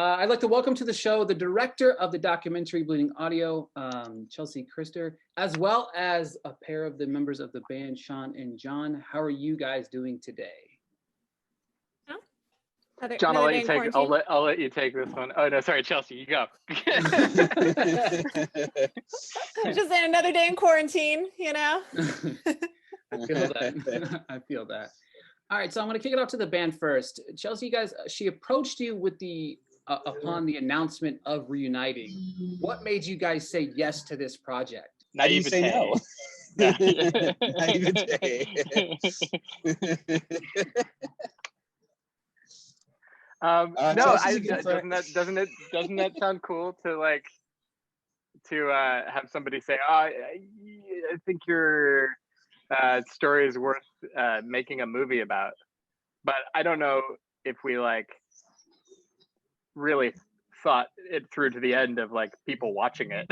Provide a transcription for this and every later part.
I'd like to welcome to the show the director of the documentary Bleeding Audio, Chelsea Christer, as well as a pair of the members of the band, Shawn and John. How are you guys doing today? John, I'll let you take. I'll let you take this one. Oh no, sorry, Chelsea, you go. Just another day in quarantine, you know. I feel that. I feel that. All right, so I'm going to kick it off to the band first. Chelsea, you guys, she approached you with the upon the announcement of reuniting. What made you guys say yes to this project? How do you say no? Naivete. No, doesn't that sound cool to have somebody say, "Oh, I think your story is worth making a movie about," but I don't know if we really thought it through to the end of people watching it.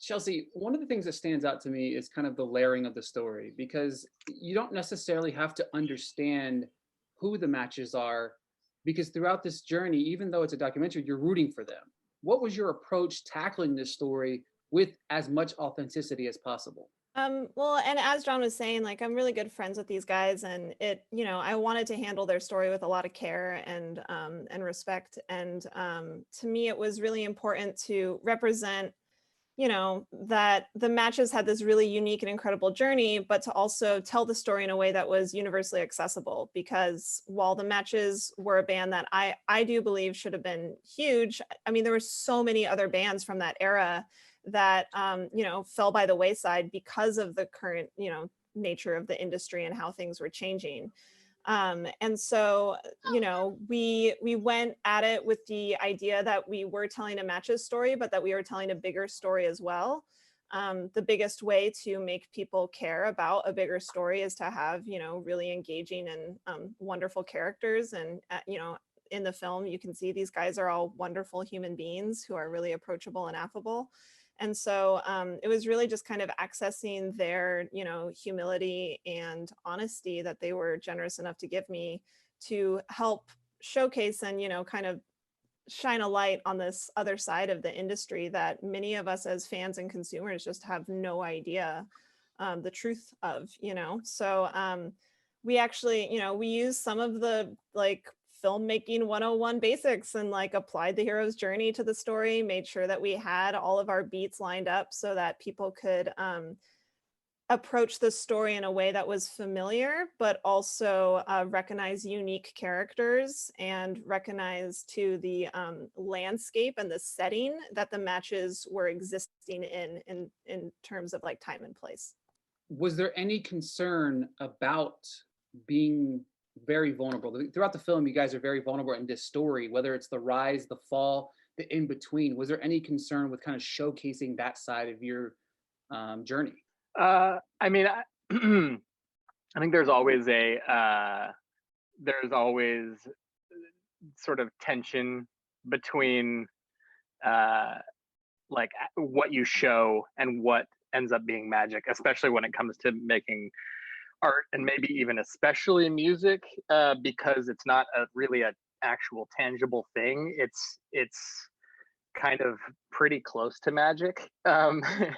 Chelsea, one of the things that stands out to me is kind of the layering of the story, because you don't necessarily have to understand who the matches are, because throughout this journey, even though it's a documentary, you're rooting for them. What was your approach tackling this story with as much authenticity as possible? Well, and as John was saying, I'm really good friends with these guys, and I wanted to handle their story with a lot of care and respect. And to me, it was really important to represent, that the matches had this really unique and incredible journey, but to also tell the story in a way that was universally accessible. Because while the matches were a band that I do believe should have been huge, I mean, there were so many other bands from that era that fell by the wayside because of the current nature of the industry and how things were changing. And so we went at it with the idea that we were telling a matches story, but that we were telling a bigger story as well. The biggest way to make people care about a bigger story is to have really engaging and wonderful characters. And in the film you can see these guys are all wonderful human beings who are really approachable and affable. And so it was really just kind of accessing their, humility and honesty that they were generous enough to give me to help showcase and, kind of shine a light on this other side of the industry that many of us as fans and consumers just have no idea the truth of, So we actually, we used some of the filmmaking 101 basics and applied the hero's journey to the story, made sure that we had all of our beats lined up so that people could approach the story in a way that was familiar, but also recognize unique characters and recognize to the landscape and the setting that the matches were existing in terms of time and place. Was there any concern about being very vulnerable? Throughout the film, you guys are very vulnerable in this story, whether it's the rise, the fall, the in-between. Was there any concern with kind of showcasing that side of your journey? I mean, I think there's always sort of tension between what you show and what ends up being magic, especially when it comes to making art, and maybe even especially music, because it's not really an actual tangible thing. It's kind of pretty close to magic. That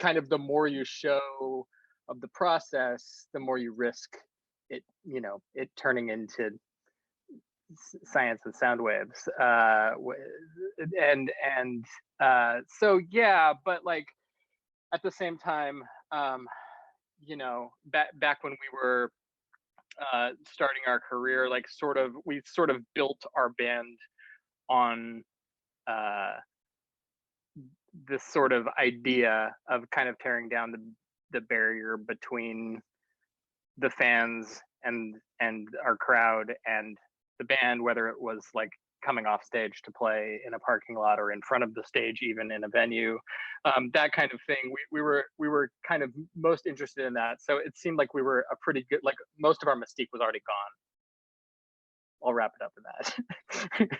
kind of the more you show of the process, the more you risk it, it turning into science with sound waves. So yeah, but at the same time, back when we were starting our career, we sort of built our band on this sort of idea of kind of tearing down the barrier between the fans and our crowd and the band, whether it was coming off stage to play in a parking lot or in front of the stage, even in a venue, that kind of thing. We were kind of most interested in that. So it seemed like we were a pretty good, most of our mystique was already gone. I'll wrap it up with that.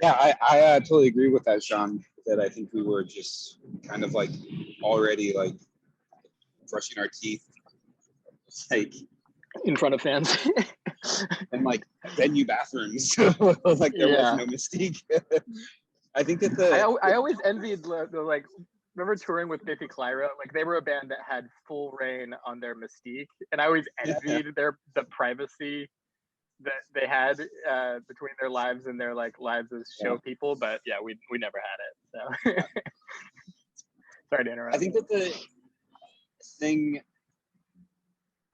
Yeah, I totally agree with that, Shawn, that I think we were just kind of already brushing our teeth, in front of fans. And like venue bathrooms. Like there was Yeah. no mystique. I think that I always envied the like, remember touring with Biffy Clyro? Like they were a band that had full reign on their mystique, and I always envied the privacy that they had between their lives and their like lives as show people. But yeah, we never had it. So sorry to interrupt. I think that the thing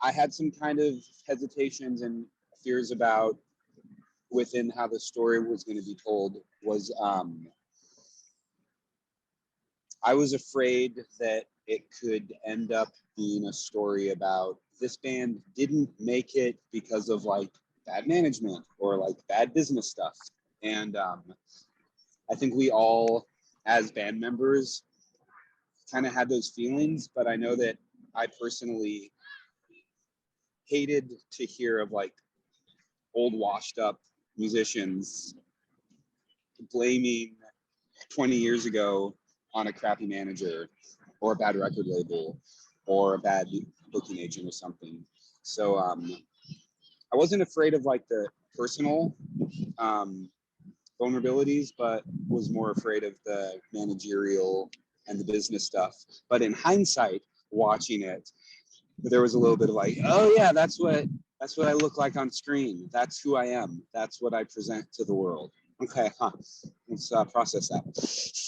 I had some kind of hesitations and fears about within how the story was going to be told was I was afraid that it could end up being a story about this band didn't make it because of like bad management or like bad business stuff. And I think we all, as band members, kind of had those feelings, but I know that I personally hated to hear of like old washed up musicians blaming 20 years ago on a crappy manager or a bad record label or a bad booking agent or something. So I wasn't afraid of like the personal vulnerabilities, but was more afraid of the managerial and the business stuff. But in hindsight, watching it, there was a little bit of like, oh yeah, that's what I look like on screen. That's who I am. That's what I present to the world. Okay, let's process that.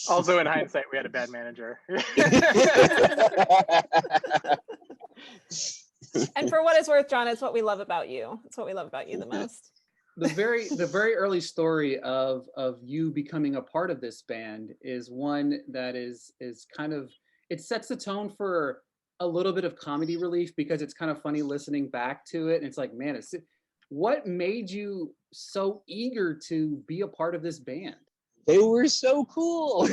Also, in hindsight, we had a bad manager. And for what it's worth, John, it's what we love about you. It's what we love about you the most. The very early story of you becoming a part of this band is one that is kind of, it sets the tone for a little bit of comedy relief, because it's kind of funny listening back to it. And it's like, man, what made you so eager to be a part of this band? They were so cool.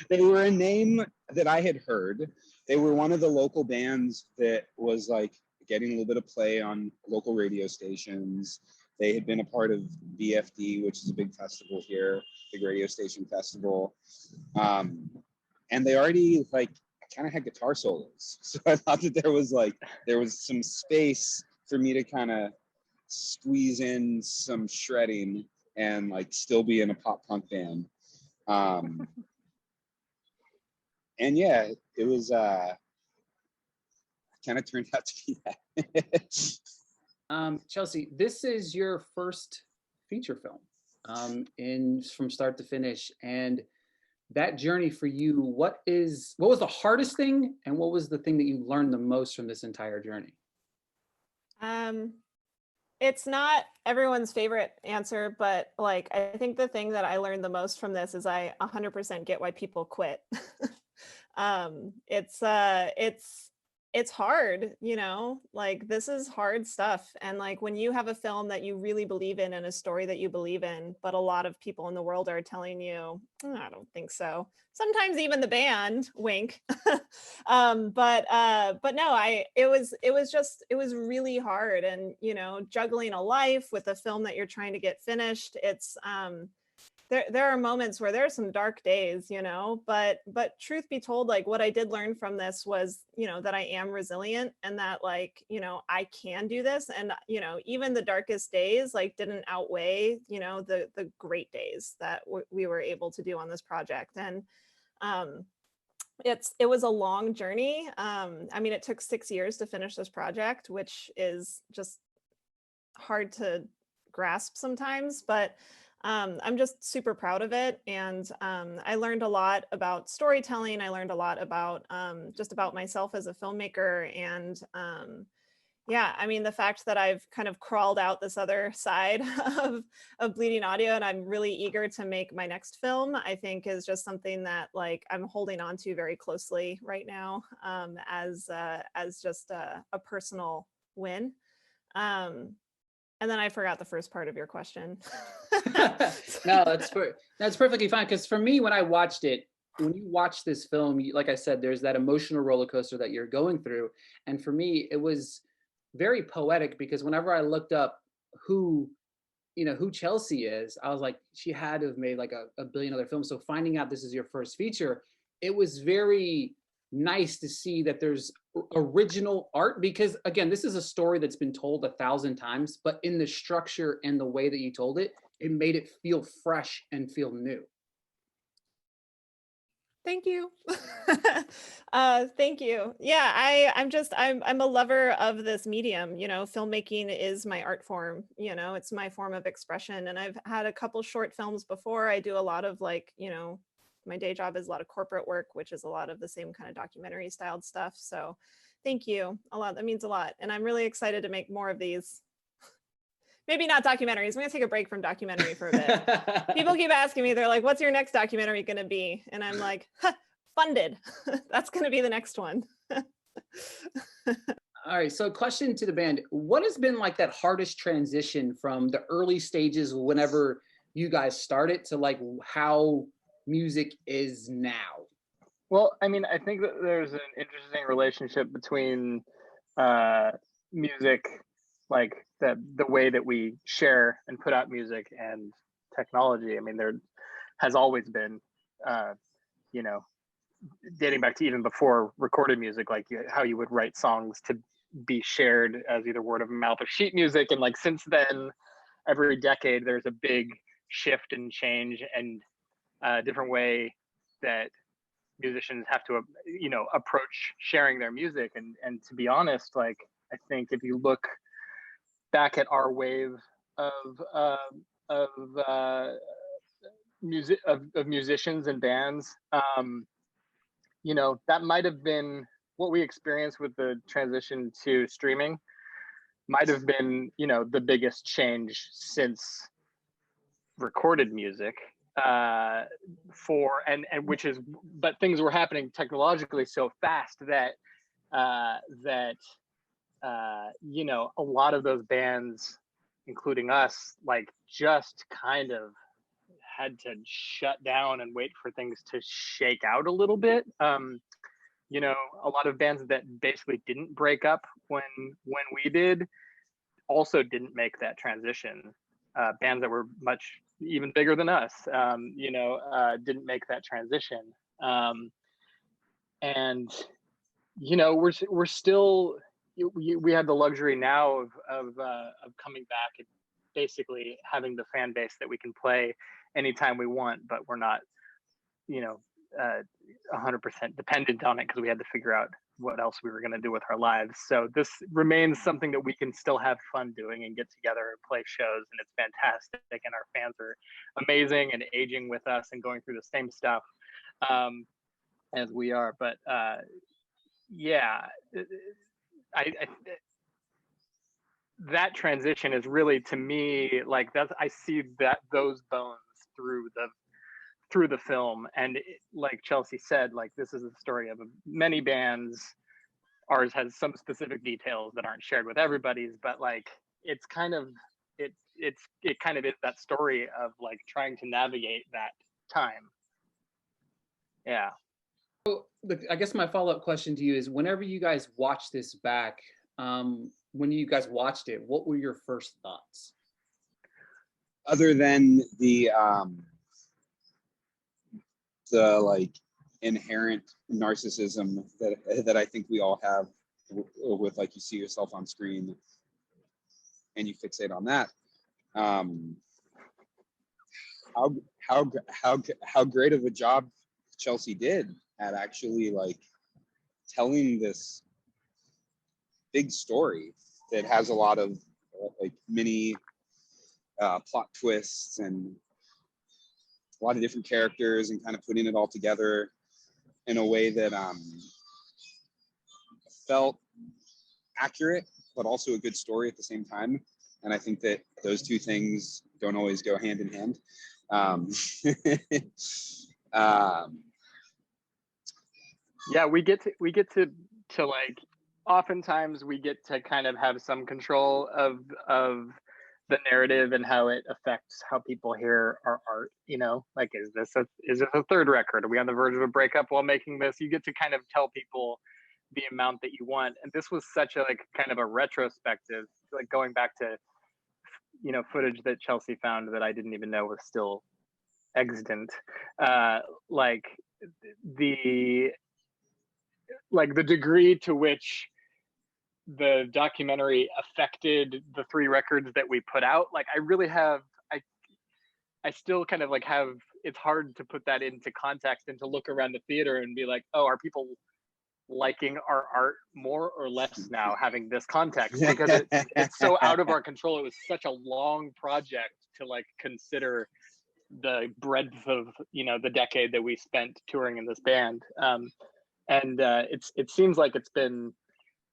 They were a name that I had heard. They were one of the local bands that was like getting a little bit of play on local radio stations. They had been a part of BFD, which is a big festival here, big radio station festival. And they already like kind of had guitar solos. So I thought that there was some space for me to kind of squeeze in some shredding and like still be in a pop punk band. And yeah, it was kind of turned out to be that. Chelsea, this is your first feature film from start to finish, and that journey for you, what was the hardest thing, and what was the thing that you learned the most from this entire journey? It's not everyone's favorite answer, but like I think the thing that I learned the most from this is I 100% get why people quit. It's hard, you know, like this is hard stuff. And like when you have a film that you really believe in and a story that you believe in, but a lot of people in the world are telling you, "Oh, I don't think so." Sometimes even the band, wink. But no, it was really hard. And, you know, juggling a life with a film that you're trying to get finished, it's, there are moments where there are some dark days, you know, but truth be told, like what I did learn from this was, you know, that I am resilient and that like, you know, I can do this. And, you know, even the darkest days like didn't outweigh, you know, the great days that we were able to do on this project. And it was a long journey. I mean, it took 6 years to finish this project, which is just hard to grasp sometimes, but I'm just super proud of it. And I learned a lot about storytelling. I learned a lot about just about myself as a filmmaker. And yeah, I mean, the fact that I've kind of crawled out this other side of Bleeding Audio, and I'm really eager to make my next film, I think is just something that like I'm holding on to very closely right now as just a personal win. And then I forgot the first part of your question. No, that's perfectly fine. Because for me, when you watch this film, like I said, there's that emotional roller coaster that you're going through. And for me, it was very poetic, because whenever I looked up who Chelsea is, I was like, she had to have made like a billion other films. So finding out this is your first feature, it was very nice to see that there's original art, because again, this is a story that's been told 1,000 times, but in the structure and the way that you told it, it made it feel fresh and feel new. Thank you. Thank you. Yeah, I'm a lover of this medium. You know, filmmaking is my art form. You know, it's my form of expression. And I've had a couple short films before. I do a lot of like, you know, my day job is a lot of corporate work, which is a lot of the same kind of documentary styled stuff. So thank you a lot. That means a lot. And I'm really excited to make more of these. Maybe not documentaries. I'm gonna take a break from documentary for a bit. People keep asking me, they're like, what's your next documentary gonna be? And I'm like, funded. That's gonna be the next one. All right, so question to the band. What has been like that hardest transition from the early stages whenever you guys started to like how music is now? Well, I mean, I think that there's an interesting relationship between music, like the way that we share and put out music, and technology. I mean, there has always been, you know, dating back to even before recorded music, like how you would write songs to be shared as either word of mouth or sheet music. And like since then, every decade, there's a big shift and change and a different way that musicians have to, you know, approach sharing their music. And to be honest, like I think if you look back at our wave of music of musicians and bands, you know, that might have been what we experienced with the transition to streaming. Might have been, you know, the biggest change since recorded music. Which is, but things were happening technologically so fast that you know, a lot of those bands, including us, like just kind of had to shut down and wait for things to shake out a little bit. You know, a lot of bands that basically didn't break up when we did also didn't make that transition. Bands that were much even bigger than us, you know, didn't make that transition. And you know, we're still, we have the luxury now of coming back and basically having the fan base that we can play anytime we want, but we're not, you know, 100% dependent on it because we had to figure out what else we were going to do with our lives. So this remains something that we can still have fun doing and get together and play shows, and it's fantastic. And our fans are amazing and aging with us and going through the same stuff as we are. But yeah, I that transition is really, to me, like that's, I see that those bones through the film. And like Chelsea said, like this is the story of many bands. Ours has some specific details that aren't shared with everybody's, but like it's kind of it kind of is that story of like trying to navigate that time. Yeah. So I guess my follow-up question to you is, whenever you guys watch this back, when you guys watched it, what were your first thoughts? Other than the like inherent narcissism that I think we all have with like you see yourself on screen and you fixate on that. How great of a job Chelsea did at actually like telling this big story that has a lot of like mini plot twists and a lot of different characters, and kind of putting it all together in a way that felt accurate, but also a good story at the same time. And I think that those two things don't always go hand in hand. Yeah, we get to like, oftentimes we get to kind of have some control of the narrative and how it affects how people hear our art. You know, like, is this a third record? Are we on the verge of a breakup while making this? You get to kind of tell people the amount that you want. And this was such a like kind of a retrospective, like going back to, you know, footage that Chelsea found that I didn't even know was still extant. Like like the degree to which the documentary affected the 3 records that we put out, like I really have, I still kind of like have, it's hard to put that into context and to look around the theater and be like, oh, are people liking our art more or less now having this context? Because it's so out of our control. It was such a long project to like consider the breadth of, you know, the decade that we spent touring in this band. And it seems like it's been,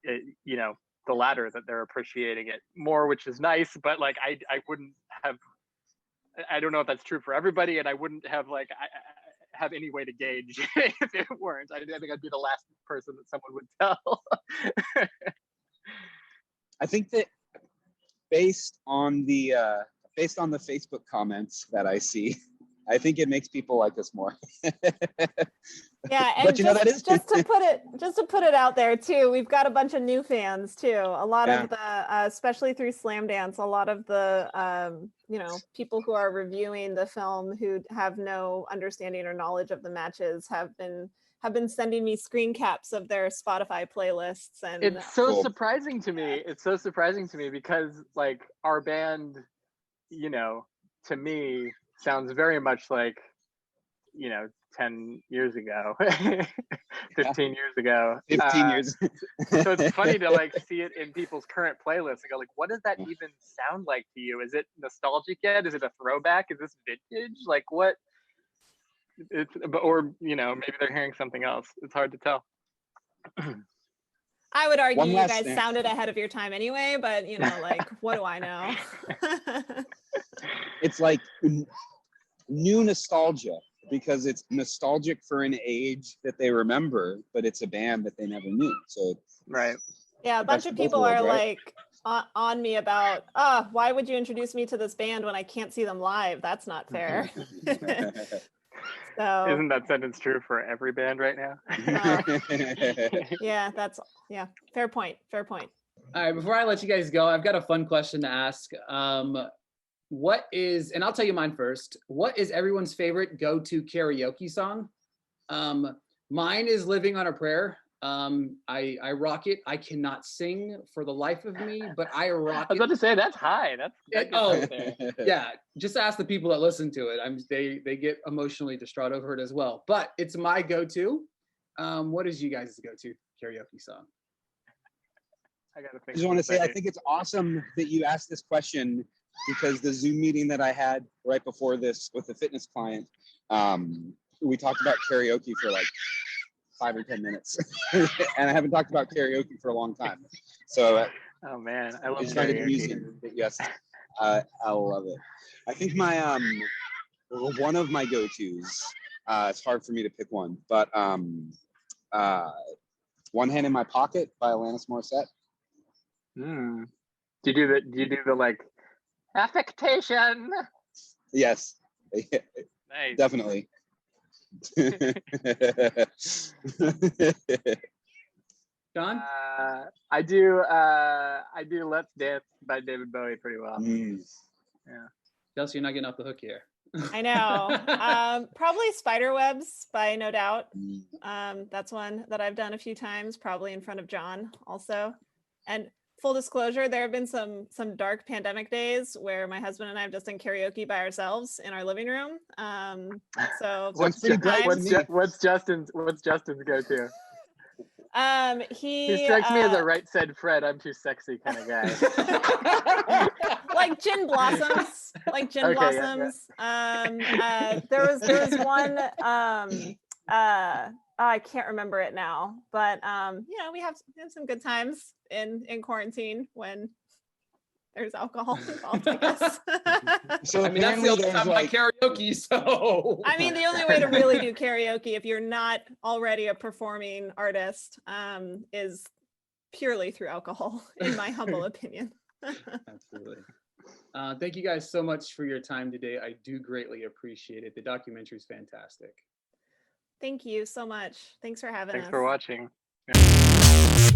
you know, the latter, that they're appreciating it more, which is nice. But like, I wouldn't have, I don't know if that's true for everybody, and I wouldn't have like have any way to gauge if it weren't. I think I'd be the last person that someone would tell. I think that based on the Facebook comments that I see, I think it makes people like us more. Yeah, and but you know, that is just to put it out there too, we've got a bunch of new fans too. A lot of the, especially through Slamdance, a lot of the you know, people who are reviewing the film who have no understanding or knowledge of the matches have been sending me screen caps of their Spotify playlists. And it's so surprising to me. It's so surprising to me because like our band, you know, to me sounds very much like, you know, 10 years ago, 15 years ago. 15 years. So it's funny to like see it in people's current playlists and go like, what does that even sound like to you? Is it nostalgic yet? Is it a throwback? Is this vintage? Like what? It's, or, you know, maybe they're hearing something else. It's hard to tell. I would argue you guys sounded ahead of your time anyway, but you know, like, what do I know? It's like new nostalgia, because it's nostalgic for an age that they remember, but it's a band that they never knew. So right. Yeah, a bunch of people are like on me about, why would you introduce me to this band when I can't see them live? That's not fair. So isn't that sentence true for every band right now? Yeah, fair point. All right, before I let you guys go, I've got a fun question to ask. What is, and I'll tell you mine first, what is everyone's favorite go-to karaoke song? Mine is Living on a Prayer. I rock it. I cannot sing for the life of me, but I rock it. I was about to say, that's high. Yeah, just ask the people that listen to it. They get emotionally distraught over it as well, but it's my go-to. What is you guys' go-to karaoke song? I just want to say, I think it's awesome that you asked this question, because the Zoom meeting that I had right before this with the fitness client, we talked about karaoke for like 5 or 10 minutes, and I haven't talked about karaoke for a long time. So, oh man, I love karaoke. Yes, I love it. I think my one of my go-tos. It's hard for me to pick one, but "One Hand in My Pocket" by Alanis Morissette. Do you do the like affectation? Yes, nice. Definitely. Shawn? I do Let's Dance by David Bowie pretty well. Yeah. Chelsea, you're not getting off the hook here. I know. Probably Spiderwebs by No Doubt. That's one that I've done a few times, probably in front of John also. And full disclosure, there have been some dark pandemic days where my husband and I have just done karaoke by ourselves in our living room. So what's Justin's go-to? He strikes me as a Right Said Fred, I'm too sexy kind of guy. Like Gin Blossoms. Yeah. There was one I can't remember it now, but you know, we have some good times in quarantine when there's alcohol involved, I guess. So I mean, that's the only time I karaoke. So I mean, the only way to really do karaoke, if you're not already a performing artist, is purely through alcohol, in my humble opinion. Absolutely. Thank you guys so much for your time today. I do greatly appreciate it. The documentary is fantastic. Thank you so much. Thanks for having us. Thanks for watching. Yeah.